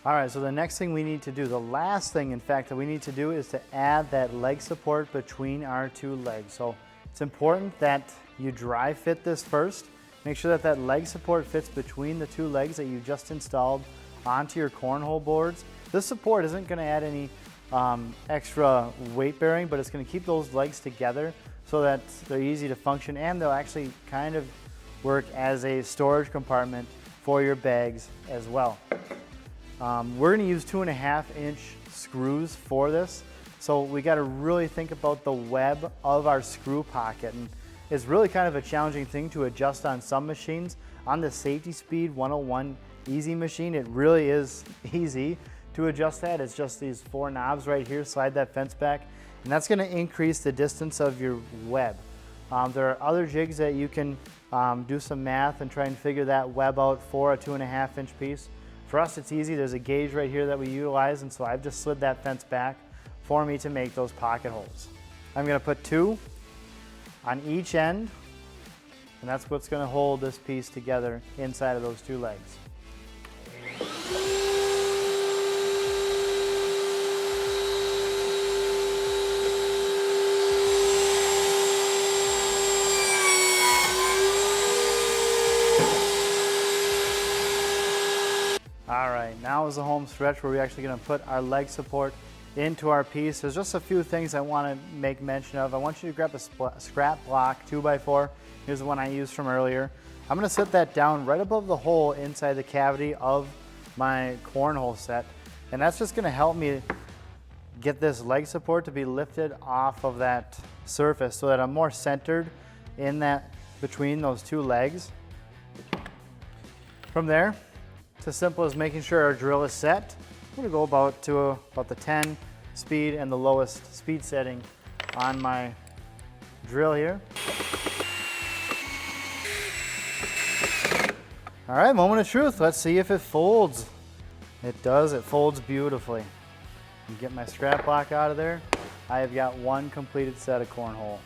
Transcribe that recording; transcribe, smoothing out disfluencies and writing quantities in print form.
All right, so the next thing we need to do, the last thing in fact that we need to do is to add that leg support between our two legs. So it's important that you dry fit this first. Make sure that that leg support fits between the two legs that you just installed onto your cornhole boards. This support isn't gonna add any extra weight bearing, but it's gonna keep those legs together so that they're easy to function, and they'll actually kind of work as a storage compartment for your bags as well. We're gonna use 2.5-inch screws for this. So we gotta really think about the web of our screw pocket. And it's really kind of a challenging thing to adjust on some machines. On the Safety Speed 101 Easy machine, it really is easy to adjust that. It's just these 4 knobs right here, slide that fence back, and that's gonna increase the distance of your web. There are other jigs that you can do some math and try and figure that web out for a 2.5-inch piece. For us, it's easy. There's a gauge right here that we utilize, and so I've just slid that fence back for me to make those pocket holes. I'm gonna put 2 on each end, and that's what's gonna hold this piece together inside of those 2 legs. All right, now is the home stretch where we're actually gonna put our leg support into our piece. There's just a few things I wanna make mention of. I want you to grab a scrap block 2x4. Here's the one I used from earlier. I'm gonna set that down right above the hole inside the cavity of my cornhole set. And that's just gonna help me get this leg support to be lifted off of that surface so that I'm more centered in that between those 2 legs. From there, it's as simple as making sure our drill is set. I'm gonna go about the 10 speed and the lowest speed setting on my drill here. All right, moment of truth. Let's see if it folds. It does, it folds beautifully. Get my scrap block out of there. I have got 1 completed set of cornhole.